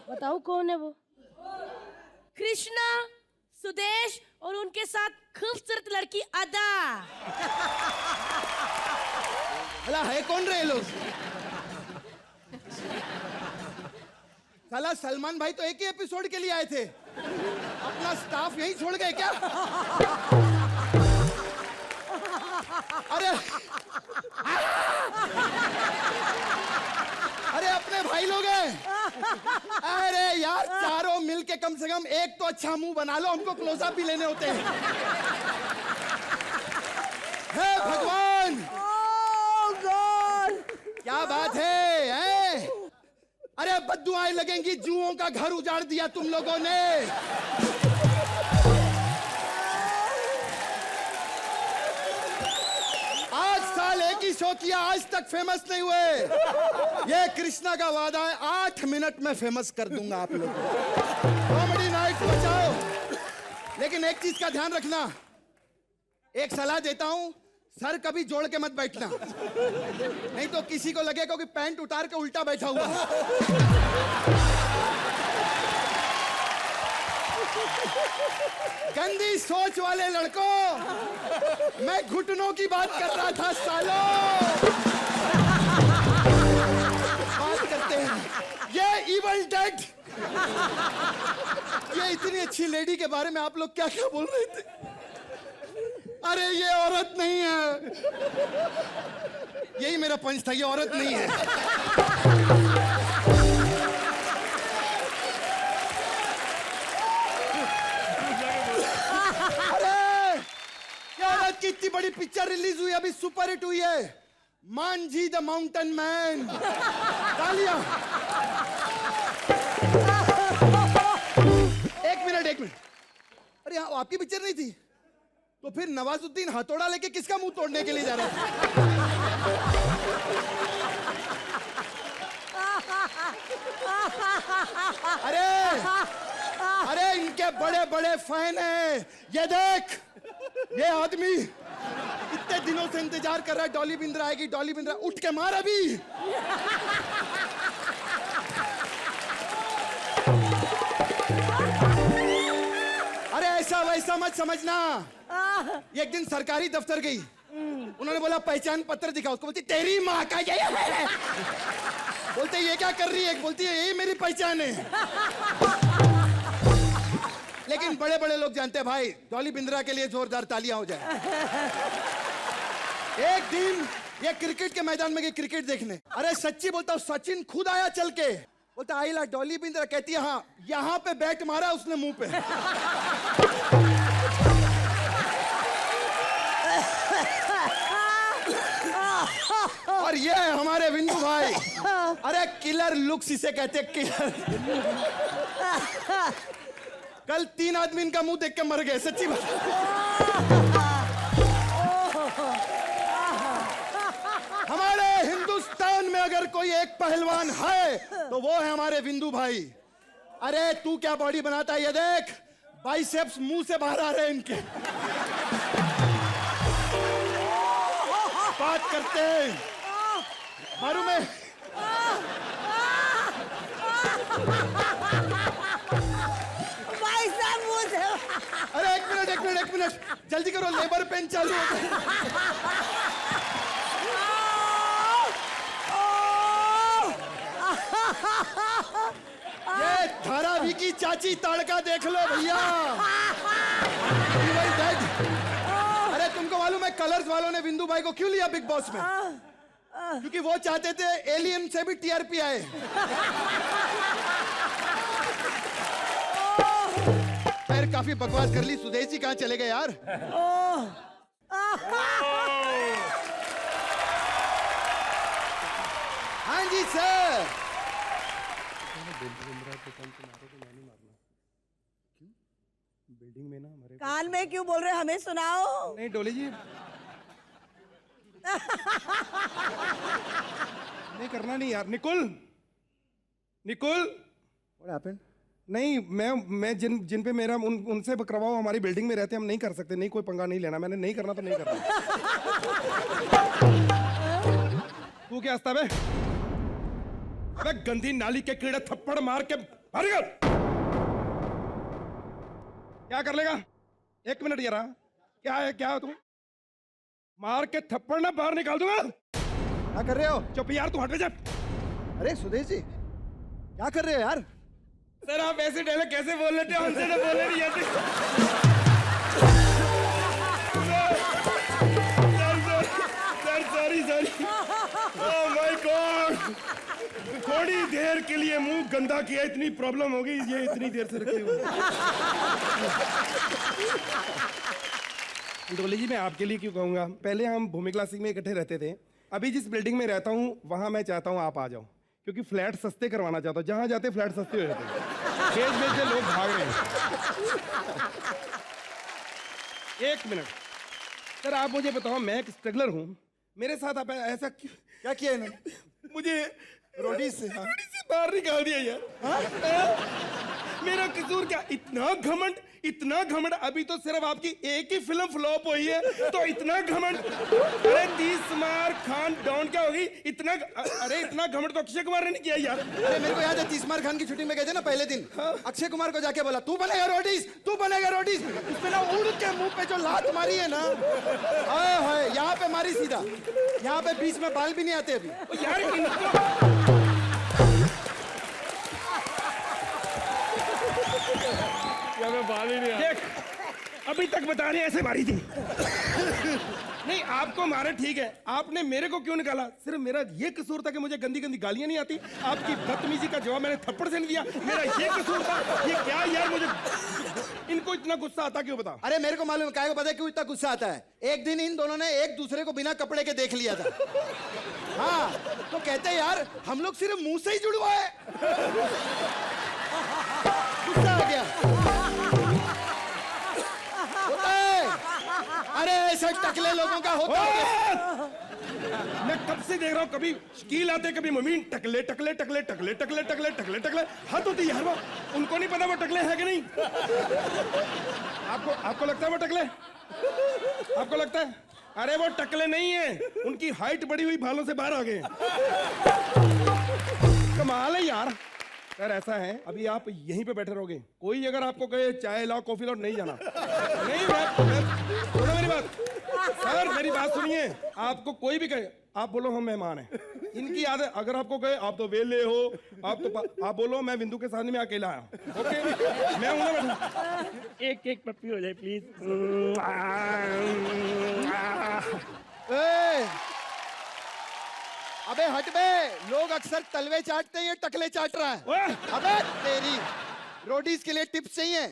बताओ कौन है वो? कृष्णा, सुदेश और उनके साथ खूबसूरत लड़की अदा। भला है कौन रहे लोग? साला सलमान भाई तो एक ही एपिसोड के लिए आए थे, अपना स्टाफ यहीं छोड़ गए क्या? अरे अरे अपने भाई लोग हैं। अरे यार चारों मिलके कम से कम एक तो अच्छा मुंह बना लो, हमको क्लोजअप भी लेने होते हैं। हे भगवान, क्या बात है? अरे बद्दुआएं लगेंगी, जुओं का घर उजाड़ दिया तुम लोगों ने। एक ही शो किया, आज तक फेमस नहीं हुए। ये कृष्णा का वादा है, 8 मिनट में फेमस कर दूंगा आप लोगों को। कॉमेडी नाइट बचाओ। लेकिन एक चीज का ध्यान रखना, एक सलाह देता हूं, सर कभी जोड़ के मत बैठना, नहीं तो किसी को लगेगा कि पैंट उतार के उल्टा बैठा हुआ है। गंदी सोच वाले लड़कों, मैं घुटनों की बात कर रहा था सालों। बात करते हैं ये इवल डेड। ये इतनी अच्छी लेडी के बारे में आप लोग क्या क्या बोल रहे थे? अरे ये औरत नहीं है। यही मेरा पंच था, ये औरत नहीं है। की इतनी बड़ी पिक्चर रिलीज हुई, अभी सुपर हिट हुई है, मांझी द माउंटेन मैन। तालियां। एक मिनट। अरे हाँ, आपकी पिक्चर नहीं थी तो फिर नवाजुद्दीन हथौड़ा लेके किसका मुंह तोड़ने के लिए जा रहा है? अरे इनके बड़े बड़े फैन हैं। ये देख, ये आदमी इतने दिनों से इंतजार कर रहा है, डॉली बिंद्रा आएगी, डॉली बिंद्रा। उठ के मार अभी। अरे ऐसा वैसा मत समझना। एक दिन सरकारी दफ्तर गई, उन्होंने बोला पहचान पत्र दिखाओ, उसको बोलती तेरी माँ का ये है। बोलते ये क्या कर रही है? बोलती है यही मेरी पहचान है। लेकिन बड़े बड़े लोग जानते हैं भाई, डॉली बिंद्रा के लिए जोरदार तालियां हो जाए। एक दिन ये क्रिकेट के मैदान में गई क्रिकेट देखने। अरे सच्ची बोलता हूँ, सचिन खुद आया चल के, बोलता आईला डॉली बिंद्रा। कहती है हाँ, यहाँ पे बैट मारा उसने मुंह पे। और ये है हमारे विंदु भाई। अरे किलर लुक्स इसे कहते हैं, किलर। कल 3 आदमी इनका मुंह देख के मर गए, सच्ची बात। हमारे हिंदुस्तान में अगर कोई एक पहलवान है तो वो है हमारे विंदु भाई। अरे तू क्या बॉडी बनाता है, ये देख, बाइसेप्स मुंह से बाहर आ रहे हैं इनके। बात करते हैं मारू में। अरे एक मिनट, जल्दी करो, लेबर पेन चालू हो गया। ये धारावी की चाची ताड़का देख लो भैया। भाई dead। अरे तुमको मालूम है कलर्स वालों ने बिंदु भाई को क्यों लिया बिग बॉस में? क्योंकि वो चाहते थे एलियन से भी टीआरपी आए। यार काफी बकवास कर ली, सुदेश जी कहाँ चले गए यार? हाँ जी सर। बिल्डिंग में ना हमारे कान में क्यों बोल रहे हो? हमें सुनाओ। नहीं डोली जी नहीं करना नहीं यार। Nikul Nikul What happened? नहीं मैं जिन पे मेरा उनसे करवाओ, हमारी बिल्डिंग में रहते हैं, हम नहीं कर सकते। नहीं कोई पंगा नहीं लेना, मैंने नहीं करना तो नहीं करना। तू क्या हंसता बे? अबे गंदी नाली के कीड़े थप्पड़ मार के भाग गया। क्या कर लेगा? 1 मिनट यार। क्या है तू? मार के थप्पड़ ना बाहर निकाल दूंगा। क्या कर रहे हो? चुप यार, तू हट जा। अरे सुदेश जी क्या कर रहे हो यार? सर आप ऐसे डायलॉग कैसे बोल लेते हो? हमसे तो बोले नहीं जाते। Sir sorry oh my God, थोड़ी देर के लिए मुंह गंदा किया, इतनी प्रॉब्लम हो गई, ये इतनी देर से रखे हुए। डोली जी मैं आपके लिए क्यों कहूंगा, पहले हम भूमि क्लासिक में इकट्ठे रहते थे। अभी जिस बिल्डिंग में रहता हूँ वहां मैं चाहता हूँ आप आ जाओ, क्योंकि फ्लैट सस्ते करवाना चाहता हूँ। जहां जाते फ्लैट सस्ते हो जाते हैं, बेच के लोग भाग रहे हैं। 1 मिनट सर, आप मुझे बताओ, मैं एक स्ट्रगलर हूँ, मेरे साथ आप ऐसा क्यों? क्या किया इन्होंने? मुझे रोटी से हाँ? रोटी से बाहर निकाल दिया यार। मेरा कसूर क्या? इतना घमंड। अभी तो सिर्फ आपकी एक ही फिल्म फ्लॉप हुई है तो इतना घमंड। अरे 30 मार खान डाउन क्या होगी? इतना घमंड तो अक्षय कुमार ने नहीं किया यार। अरे मेरे को याद है 30 मार खान की छुट्टी में गए थे ना पहले दिन, अक्षय कुमार को जाके बोला तू बनेगा रोटीज। उसने ना उड़ के मुंह पे जो लात मारी है ना, हाय हाय, यहाँ पे मारी सीधा, यहाँ पे बीच में बाल भी नहीं आते अभी यार इनको बाल ही नहीं देख, अभी तक बता रहे ऐसे मारी थी। नहीं आपको मारे ठीक है, आपने मेरे को क्यों निकाला? सिर्फ मेरा ये कसूर था कि मुझे गंदी गालियां नहीं आती। आपकी बदतमीजी का जवाब मैंने थप्पड़ से नहीं दिया, मेरा ये कसूर था। ये क्या यार, मुझे इनको इतना गुस्सा आता क्यों बताओ? अरे मेरे को मालूम है, काहे को पता है क्यों इतना गुस्सा आता है? एक दिन इन दोनों ने एक दूसरे को बिना कपड़े के देख लिया था। हाँ तो कहते हैं यार हम लोग सिर्फ मुंह से ही जुड़वा है। गुस्सा आ गया। होता है, अरे ऐसे टकले लोगों का होता है। मैं कब से देख रहा हूँ, कभी शकील आते कभी ममीन, टकले। हद होती है यार, वो उनको नहीं पता वो टकले हैं कि नहीं। आपको लगता है वो टकले? आपको लगता है? अरे वो टकले नहीं है, उनकी हाइट बढ़ी हुई बालों से बाहर आ गए। कमाल है यार। सर ऐसा है, अभी आप यहीं पे बैठे रहोगे, कोई अगर आपको कहे चाय लाओ कॉफी लाओ, नहीं जाना। नहीं मैं सुनो मेरी बात सर, मेरी बात सुनिए। आपको कोई भी कहे, आप बोलो हम मेहमान हैं। इनकी आदत, अगर आपको कहे आप तो वेले हो, आप बोलो मैं बिंदु के सामने में अकेला आया। ओके मैं हूं ना बैठा। एक पप्पी हो जाए प्लीज। अबे हट बे, लोग अक्सर तलवे चाटते हैं, ये टकले चाट रहा है। अबे तेरी रोडीज के लिए टिप्स चाहिए?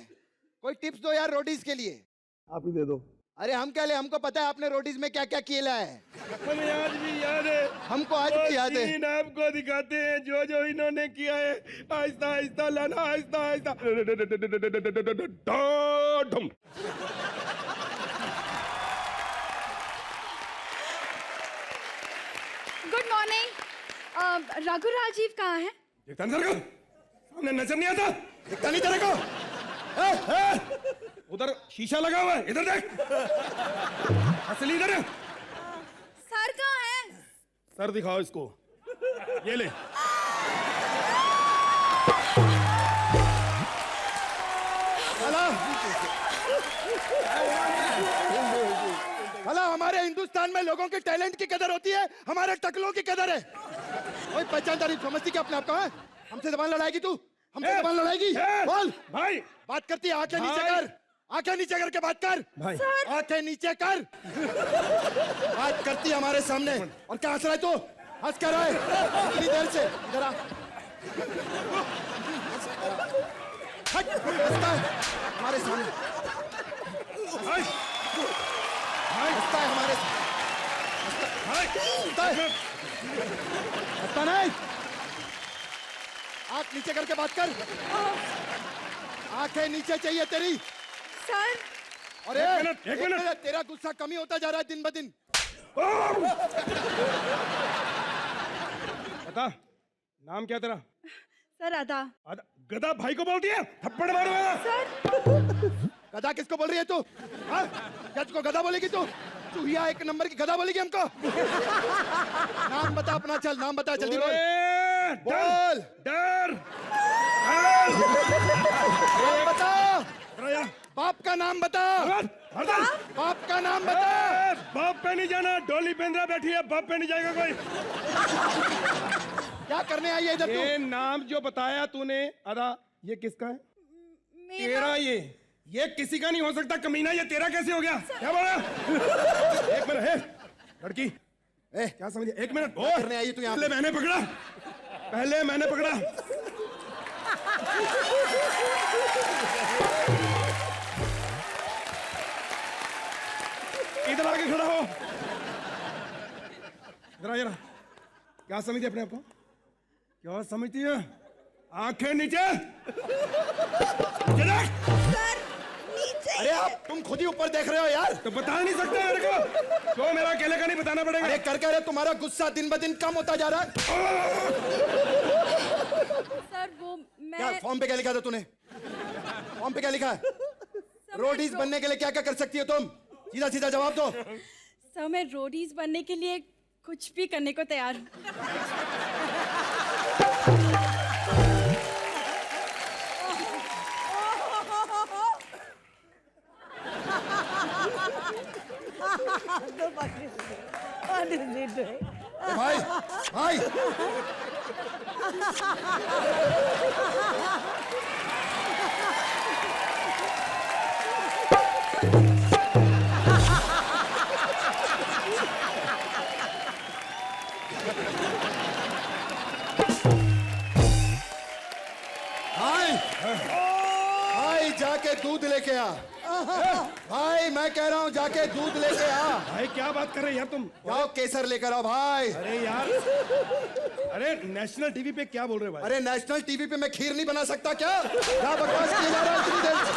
कोई टिप्स दो यार रोडीज के लिए। आप ही दे दो। अरे हम क्या ले, हमको पता है आपने रोडीज में क्या क्या किया है। हमें आज भी याद है, हमको आज भी याद है। तीन आपको दिखाते हैं जो इन्होंने किया है। आहिस्ता आहिस्ता लाना, आहिस्ता आहिस्ता। Good morning. रघु राजीव कहाँ है? देखता नहीं तेरे को? सामने नजर नहीं आता? दिखता नहीं तेरे को? उधर शीशा लगा हुआ है, इधर देख। असली इधर है। सर कहाँ है? सर दिखाओ इसको, ये ले। भला हमारे हिंदुस्तान में लोगों के टैलेंट की कदर होती है, हमारे टकलों की कदर है। कोई पहचानता नहीं, समझती क्या अपने आप का है? हमसे जबान लड़ाएगी तू? हमसे जबान लड़ाएगी? बोल। भाई बात करती है, आंखें नीचे भाई। कर, आंखें नीचे करके बात कर भाई आंखें नीचे कर। बात करती है हमारे सामने और क्या हंस रहा है तू? हंस कर रहा है इतनी देर से? इधर आ। हट, हंसता है हमारे सामने, भाई हंसता है हमारे भाई हंसता है, हंसता नहीं। आंख नीचे करके बात कर, आंखें नीचे चाहिए तेरी। सर अरे एक मिनट। तेरा गुस्सा कमी होता जा रहा है दिन ब दिन। बता नाम क्या तेरा? सर अदा। गधा भाई को बोलती है, थप्पड़ मारूंगा। गधा किसको बोल रही है तू? हाँ? क्या तुझको गधा बोलेगी तू? चूहिया एक नंबर की गधा बोलेगी हमको? नाम बता अपना, चल नाम बता जल्दी बोल। बोल। डर नाम बता, डर बाप का नाम बता, बाप का नाम बता। बाप पे नहीं जाना, डोली पेंद्रा बैठी है, बाप पे नहीं जाएगा कोई। क्या करने आई है इधर तू? ये नाम जो बताया तूने अदा, ये किसका है? तेरा। ये किसी का नहीं हो सकता कमीना, ये तेरा कैसे हो गया? क्या बोला? एक मिनट है लड़की, क्या समझे? एक मिनट। क्या करने आई है तू यहाँ? पहले मैंने पकड़ा, पहले मैंने पकड़ा। इधर आके खड़ा हो, इधर आ जरा। क्या समझती है अपने आप को? क्या समझती है? आंखें नीचे। सर नीचे। अरे आप तुम खुद ही ऊपर देख रहे हो यार। तो बता नहीं सकते मेरे को? तो मेरा अकेले का नहीं बताना पड़ेगा? अरे कर रहे तुम्हारा गुस्सा दिन ब दिन कम होता जा रहा है। सर वो क्या मैं फॉर्म पे क्या लिखा था तूने? फॉर्म पे क्या लिखा है? रोडीज बनने के लिए क्या क्या कर सकती हो तुम? सीधा सीधा जवाब दो। सर मैं रोडीज बनने के लिए कुछ भी करने को तैयार हूँ। भाई भाई भाई भाई जाके दूध लेके आ। भाई मैं कह रहा हूँ जाके दूध लेके आ। भाई क्या बात कर रहे हैं यार तुम? जाओ केसर लेकर आओ भाई। अरे यार, अरे नेशनल टीवी पे क्या बोल रहे हो भाई? अरे नेशनल टीवी पे मैं खीर नहीं बना सकता क्या? क्या बकवास किया जा रहा है इतनी देर से?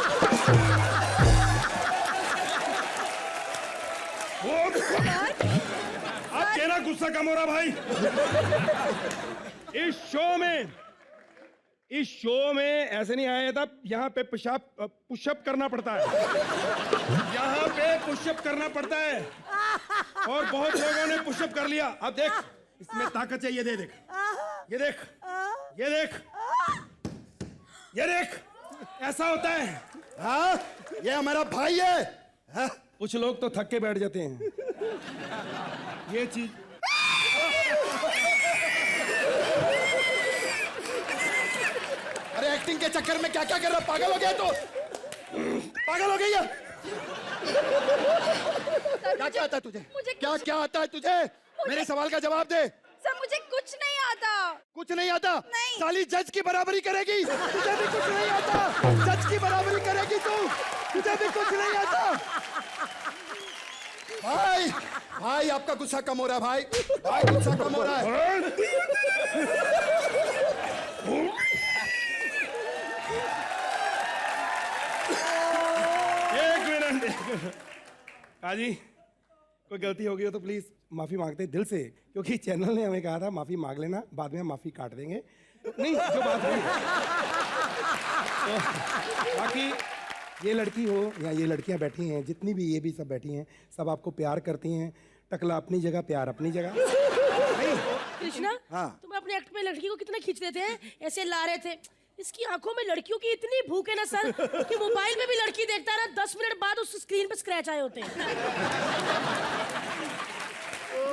अब तेरा गुस्सा कम हो रहा भाई। इस शो में ऐसे नहीं आया था। यहाँ पे पुशअप करना पड़ता है, यहाँ पे पुशअप करना पड़ता है, और बहुत लोगों ने पुशअप कर लिया। अब देख, इसमें ताकत चाहिए। दे देख, ये देख, ये देख, ये देख, ऐसा होता है। हाँ ये हमारा भाई है। हाँ? कुछ लोग तो थक के बैठ जाते हैं। ये चीज अरे एक्टिंग के चक्कर में क्या क्या कर रहा? पागल हो गया तो? पागल हो गई है? क्या क्या आता है तुझे? क्या क्या आता है तुझे? मेरे सवाल का जवाब दे। सर मुझे कुछ नहीं आता। कुछ नहीं आता? नहीं। साली जज की बराबरी करेगी? तुझे भी कुछ नहीं आता? जज की बराबरी करेगी तू? तुझे भी कुछ नहीं आता? भाई भाई आपका गुस्सा कम हो रहा है भाई। भाई गुस्सा कम हो रहा है। एक मिनट काजी, कोई गलती हो गई हो तो प्लीज माफी मांगते हैं दिल से, क्योंकि चैनल ने हमें कहा था माफी मांग लेना, बाद में हम माफी काट देंगे। नहीं जो बात हुई तो, बाकी ये लड़की हो या ये लड़कियां बैठी हैं, जितनी भी ये भी सब बैठी हैं, सब आपको प्यार करती हैं। टकला अपनी जगह, प्यार अपनी जगह। नहीं कृष्णा, हाँ। तुम अपने एक्ट में लड़की को कितना खींचते थे, ऐसे ला रहे थे। इसकी आंखों में लड़कियों की इतनी भूख है ना सर, कि मोबाइल में भी लड़की देखता है ना, 10 मिनट बाद उस स्क्रीन पे स्क्रैच आए होते हैं।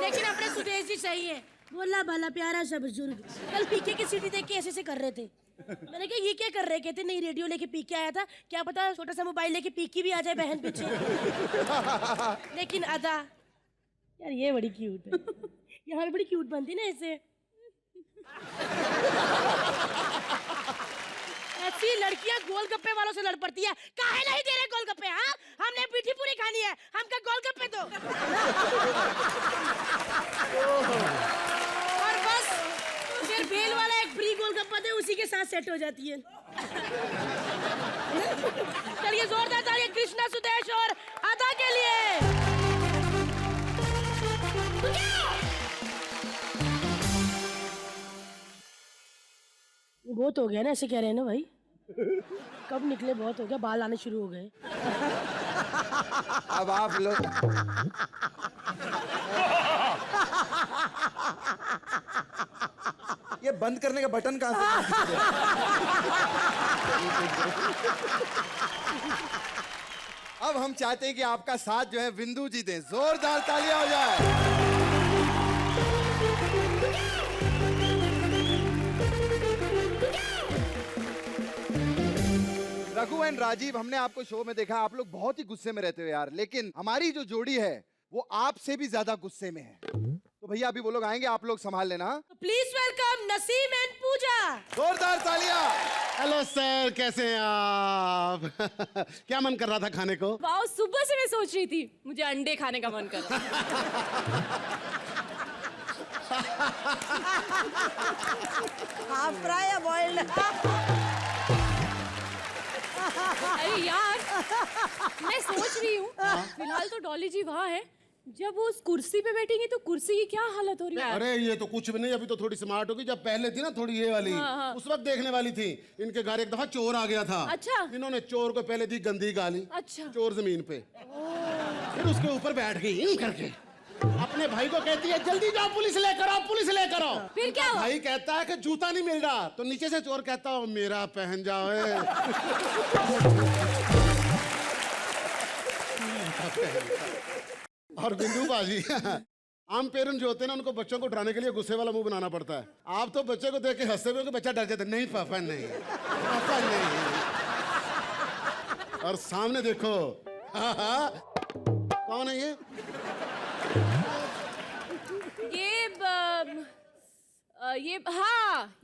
लेकिन अपने सुदेश जी सही है, बोला भला प्यारा सा बुजुर्ग, कल पीके की सीटी देख के ऐसे कर रहे थे। मैंने कहा ये क्या कर रहे, कहते नहीं रेडियो लेके पी के आया था, क्या पता छोटा सा मोबाइल लेके पी की भी आ जाए बहन पीछे। लेकिन अदा यार ये बड़ी क्यूट है, यहाँ पे बड़ी क्यूट बनती ना ऐसे। ऐसी लड़कियां गोलगप्पे वालों से लड़ पड़ती है, काहे नहीं दे रहे गोलगप्पे? हाँ हमने पीठी पूरी खानी है, हमका गोलगप्पे दो। और बस फिर भेल वाला एक फ्री गोलगप्पा दे, उसी के साथ सेट हो जाती है। चलिए जोरदार तालियां कृष्णा, सुदेश और अदा के लिए। बहुत हो गया ना, ऐसे कह रहे हैं ना भाई? कब निकले, बहुत हो गया, बाल आने शुरू हो गए। अब आप लोग ये बंद करने का बटन कहाँ से? अब हम चाहते हैं कि आपका साथ जो है बिंदु जी दें, जोरदार तालियां हो जाए। रघु एंड राजीव, हमने आपको शो में देखा, आप लोग बहुत ही गुस्से में रहते हो यार, लेकिन हमारी जो जोड़ी है वो आपसे भी ज्यादा गुस्से में है। तो भैया अभी वो लोग आएंगे, आप लोग संभाल लेना। प्लीज वेलकम नसीम एंड पूजा। जोरदार तालियां। हेलो सर, कैसे हैं आप? क्या मन कर रहा था खाने को? वाह, सुबह से मैं सोच रही थी मुझे अंडे खाने का मन कर रहा। हाफ फ्राई या बॉइल्ड? अरे यार, मैं सोच रही हूँ फिलहाल तो डॉली जी वहाँ है, जब वो उस कुर्सी पे बैठेंगी तो कुर्सी की क्या हालत हो रही है? अरे ये तो कुछ भी नहीं, अभी तो थोड़ी स्मार्ट होगी। जब पहले थी ना थोड़ी ये वाली, उस वक्त देखने वाली थी। इनके घर एक दफा चोर आ गया था। अच्छा। इन्होंने चोर को पहले दी गंदी गाली। अच्छा। चोर जमीन पे, फिर उसके ऊपर बैठ गई यूं करके, अपने भाई को कहती है जल्दी जाओ पुलिस लेकर आओ, पुलिस लेकर आओ। फिर क्या हुआ? भाई कहता है कि जूता नहीं मिल रहा, तो नीचे से चोर कहता है मेरा पहन जाओ। और बिंदु बाजी, आम पेरेंट्स जो होते हैं ना, उनको बच्चों को डराने के लिए गुस्से वाला मुंह बनाना पड़ता है। आप तो बच्चे को देख के हंसते हुए बच्चा डर जाता है, नहीं पापा नहीं, पापा नहीं। और सामने देखो, कौन है ये?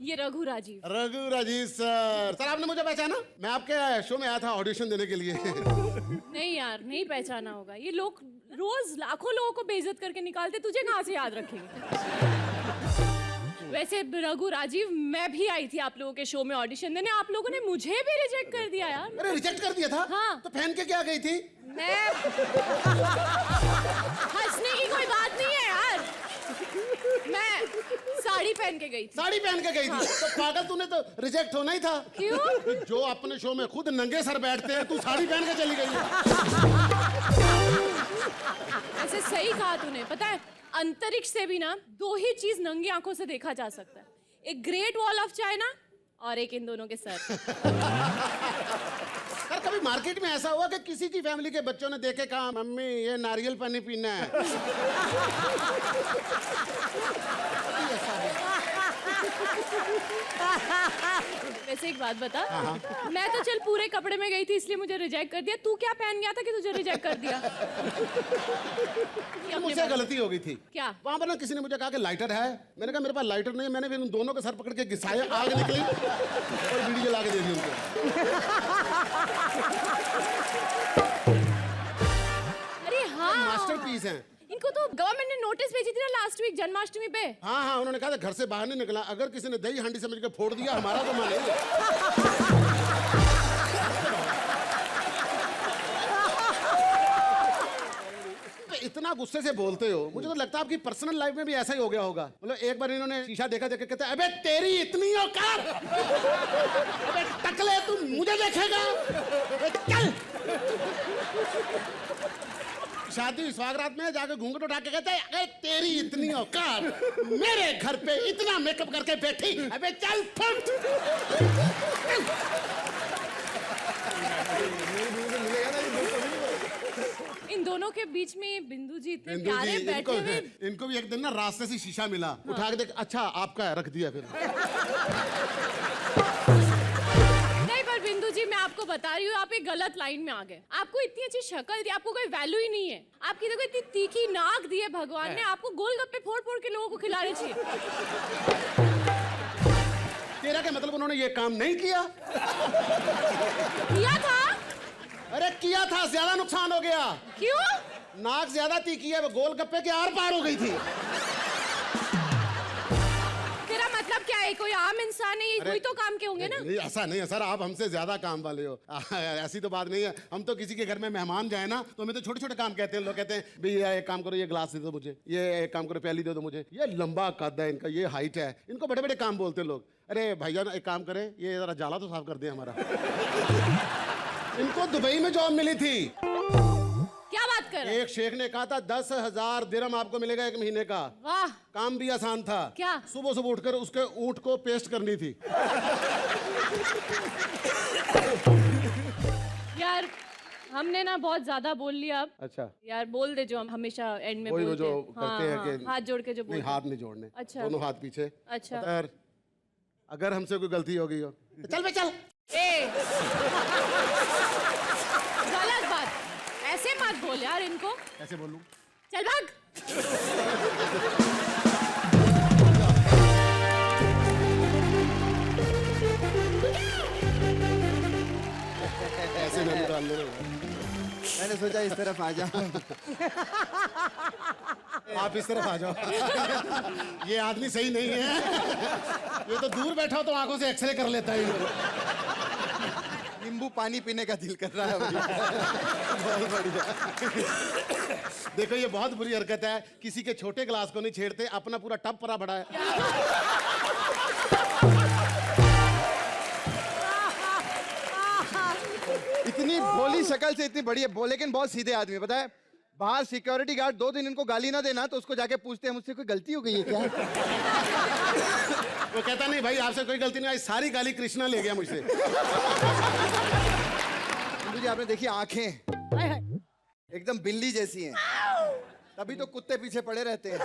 ये रघु राजीव। रघु राजीव सर। सर आपने मुझे पहचाना? मैं आपके शो में आया था ऑडिशन देने के लिए। नहीं यार, नहीं पहचाना होगा। ये लोग रोज लाखों लोगों को बेइज्जत करके निकालते, तुझे कहाँ से याद रखेंगे? वैसे रघु राजीव, मैं भी आई थी आप लोगों के शो में ऑडिशन देने, आप लोगों ने मुझे भी रिजेक्ट कर दिया यार। अरे रिजेक्ट कर दिया था? हाँ। तो पहन के क्या गई थी? मैं हंसने की कोई बात नहीं है यार, मैं साड़ी पहन के गई थी। साड़ी पहन के गई थी? तो पागल, तूने तो रिजेक्ट होना ही था। क्यों? जो अपने शो में खुद नंगे सर बैठते हैं, तू साड़ी पहन के चली गई। ऐसे सही कहा तूने। पता है, अंतरिक्ष से भी ना दो ही चीज नंगी आंखों से देखा जा सकता है, एक ग्रेट वॉल ऑफ चाइना और एक इन दोनों के सर। सर कभी मार्केट में ऐसा हुआ कि किसी की फैमिली के बच्चों ने देखे कहा मम्मी ये नारियल पानी पीना है? वैसे एक बात बता, मैं तो चल पूरे कपड़े में गई थी इसलिए मुझे रिजेक्ट कर दिया, तू क्या पहन गया था कि तुझे रिजेक्ट कर दिया? मुझसे गलती हो गई थी। क्या? वहां पर ना किसी ने मुझे कहा कि लाइटर है, मैंने कहा मेरे पास लाइटर नहीं है। मैंने फिर उन दोनों के सर पकड़ के घिसाए, आग निकली और बीड़ी जला के दे दी उनको। अरे हाँ, मास्टरपीस हैं। इनको तो गवर्नमेंट ने नोटिस भेजी थी ना लास्ट वीक जन्माष्टमी पे। हाँ हाँ, उन्होंने कहा था घर से बाहर नहीं निकला, अगर किसी ने दही हांडी समझ के फोड़ दिया हमारा तो मान नहीं। इतना गुस्से से बोलते हो, मुझे तो लगता है आपकी पर्सनल लाइफ में भी ऐसा ही हो गया होगा। मतलब एक बार इन्होंने शीशा देखा, देख के कहते अबे तेरी इतनी औकात, अबे टकले तू मुझे देखेगा, चल। शादी स्वागरात में जाके घूंघट उठा के कहते अरे तेरी इतनी औकात, मेरे घर पे इतना मेकअप करके बैठी, अबे चल फट। इन दोनों के बीच में बिंदु जी इतने बिंदु प्यारे जी, बैठे हुए। इनको भी एक दिन ना रास्ते से शीशा मिला, उठा के देख अच्छा आपका है, रख दिया फिर। नहीं पर बिंदु जी मैं आपको बता रही हूँ आप एक गलत लाइन में आ गए। आपको इतनी अच्छी शक्ल दी, आपको कोई वैल्यू ही नहीं है। आपकी देखो इतनी तीखी नाक दी है भगवान ने, आपको गोलगप्पे फोड़ फोड़ के लोगों को खिलाने चाहिए। तेरा क्या मतलब उन्होंने ये काम नहीं किया? किया था। अरे किया था, ज्यादा नुकसान हो गया। क्यों? नाक ज्यादा तीखी है, वो गोलगप्पे के आर पार हो गई थी। तेरा मतलब क्या है? कोई आम इंसान है, ये कोई तो काम के होंगे ना। नहीं ऐसा नहीं है सर, आप हमसे ज्यादा काम वाले हो। ऐसी तो बात नहीं है। हम तो किसी के घर में मेहमान जाए ना तो हमें तो छोटे छोटे काम कहते हैं। लोग कहते हैं भाई ये एक काम करो, ये ग्लास दे दो मुझे, ये एक काम करो प्याली दे दो मुझे, ये लंबा कद है इनका, ये हाइट है, इनको बड़े बड़े काम बोलते हैं लोग। अरे भाईजान एक काम करें, ये जरा जाला तो साफ कर दे हमारा। इनको दुबई में जॉब मिली थी। क्या बात कर रहे हैं? एक शेख ने कहा था 10,000 दिरहम आपको मिलेगा 1 महीने का। वाह। काम भी आसान था। क्या? सुबह सुबह उठकर उसके ऊंट को पेस्ट करनी थी। यार हमने ना बहुत ज्यादा बोल लिया अब। अच्छा यार बोल दे जो हम हमेशा एंड में वही वो बोलते जो हैं। करते हैं कि हाथ जोड़ के जो नहीं, बोलते हाथ नहीं जोड़ने। अच्छा। दोनों हाथ पीछे। अच्छा। यार अगर हमसे कोई गलती हो गई हो तो चल बे चल। ए गलत बात, ऐसे मत बोल यार इनको। कैसे बोलूं? चल भाग। ऐसे ना निकाल लो। मैंने सोचा इस तरफ आ जाओ। आप इस तरफ आ जाओ। ये आदमी सही नहीं है। ये तो दूर बैठा हो तो आंखों से एक्सरे कर लेता है। नींबू पानी पीने का दिल कर रहा है मुझे। बहुत बढ़िया। देखो ये बहुत बुरी हरकत है, किसी के छोटे गिलास को नहीं छेड़ते, अपना पूरा टब परा बड़ा है। इतनी भोली शक्ल से इतनी बढ़िया बोल, लेकिन बहुत सीधे आदमी। पता है बाहर सिक्योरिटी गार्ड 2 दिन इनको गाली ना देना तो उसको जाके पूछते हैं मुझसे कोई गलती हो गई है क्या? वो कहता नहीं भाई आपसे कोई गलती नहीं, सारी गाली कृष्णा ले गया मुझसे। जी आपने देखी आंखें एकदम बिल्ली जैसी हैं, तभी तो कुत्ते पीछे पड़े रहते हैं।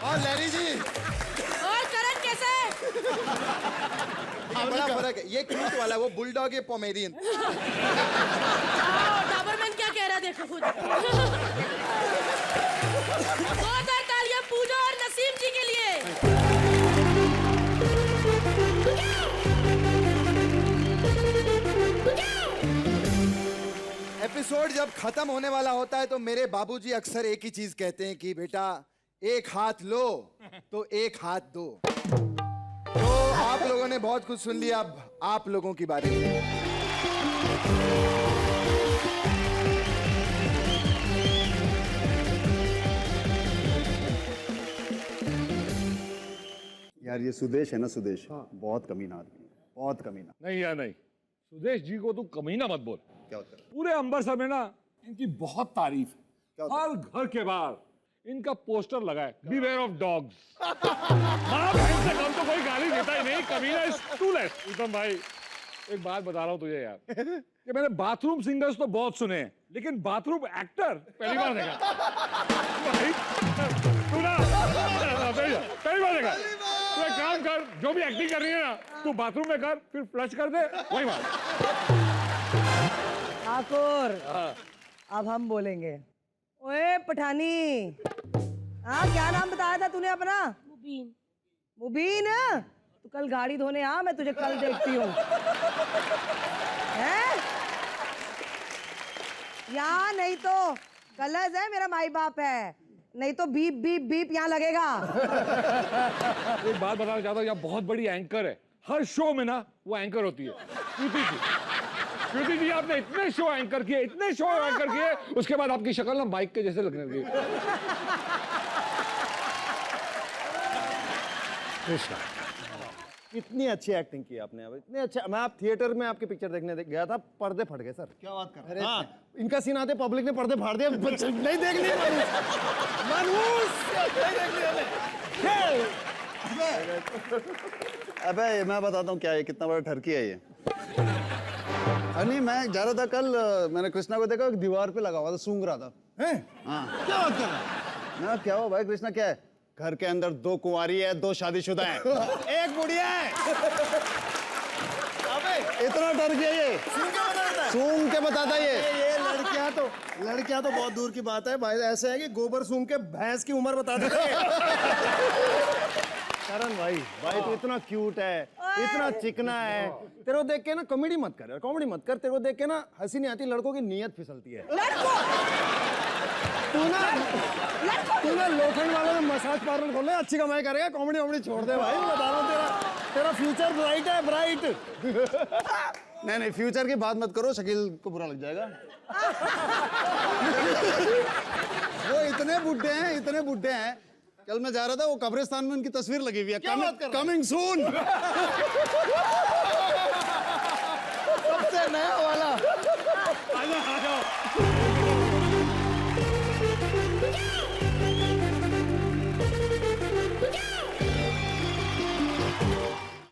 और लैरी जी और करण कैसा है? बड़ा फर्क है, ये क्यूट वाला, वो बुलडॉग, ये पोमेरियन। डाबरमैन क्या कह रहा है देखो खुद। 2000 तालियां पूजा और नसीम जी के लिए। एपिसोड जब खत्म होने वाला होता है तो मेरे बाबूजी अक्सर एक ही चीज कहते हैं कि बेटा एक हाथ लो तो एक हाथ दो। तो आप लोगों ने बहुत कुछ सुन लिया, अब आप लोगों की बारी है। यार ये सुदेश है ना, सुदेश बहुत कमीना आदमी है, बहुत कमीना। नहीं यार नहीं, सुदेश जी को तू कमीना मत बोल। क्या होता है? पूरे अम्बरसर में ना इनकी बहुत तारीफ है। हर घर के बाहर इनका पोस्टर लगा है, बीवेयर ऑफ डॉग्स। माँ बहन से कम तो कोई गाली देता ही नहीं, कमीना इज टूलेस। उत्तम भाई एक बात बता रहा हूँ तुझे यार, कि मैंने बाथरूम सिंगर्स तो बहुत सुने हैं, लेकिन बाथरूम एक्टर पहली बार देखा। भाई, तू ना पहली बार देखा। तू एक काम कर, जो भी एक्टिंग कर रही है ना तू बाथरूम में कर, फिर फ्लश कर दे, वही बात। ठाकुर अब हम बोलेंगे। ओए पठानी, हाँ क्या नाम बताया था तूने अपना? मुबीन। मुबीन, तू कल गाड़ी धोने आ, मैं तुझे कल देखती हूँ। हैं? या नहीं तो कलश है, मेरा माई बाप है, नहीं तो बीप बीप बीप यहाँ लगेगा। एक बात बताना चाहता हूँ, यहाँ बहुत बड़ी एंकर है, हर शो में ना वो एंकर होती है, कृति जी। कृति जी आपने इतने शो एंकर किए, इतने शो एंकर किए, उसके बाद आपकी शक्ल ना माइक के जैसे लगने लगी। कृष्णा इतनी अच्छी एक्टिंग की आपने, अब इतने अच्छा। मैं आप थिएटर में आपकी पिक्चर देखने गया था, पर्दे फट गए सर। क्या बात कर रहे हैं? हाँ, इनका सीन आते पब्लिक ने पर्दे फाड़ दिए, नहीं देख लिए अबे मैं बताता हूँ क्या है, कितना बड़ा ठरकी है ये। नहीं मैं जा रहा था कल, मैंने कृष्णा को देखा दीवार पे लगा हुआ था, सूंघ रहा था। हाँ क्या बात कर रहा है? क्या हुआ भाई कृष्णा, क्या है? घर के अंदर 2 कुंवारी है, 2 शादीशुदा है, 1 बुढ़िया है। अबे इतना डर गया ये, सूंघ के बताता ये लड़कियां तो बहुत दूर की बात है भाई, ऐसे है कि गोबर सूंघ के भैंस की उम्र बता देते हैं। करण भाई तो इतना क्यूट है, इतना चिकना है, तेरे को देख के ना कॉमेडी मत कर, कॉमेडी मत कर, तेरे को देख के ना हंसी नहीं आती, लड़कों की नीयत फिसलती है। तू ना लोखंड वाले में मसाज पार्लर खोल ले, अच्छी कमाई करेगा, कॉमेडी वॉमेडी छोड़ दे भाई, बता रहा हूँ तेरा फ्यूचर ब्राइट है, ब्राइट। नहीं फ्यूचर की बात मत करो, शकील को बुरा लग जाएगा। वो इतने बुड्ढे हैं, कल मैं जा रहा था, वो कब्रिस्तान में उनकी तस्वीर लगी हुई है, कमिंग सून। सबसे नया वाला।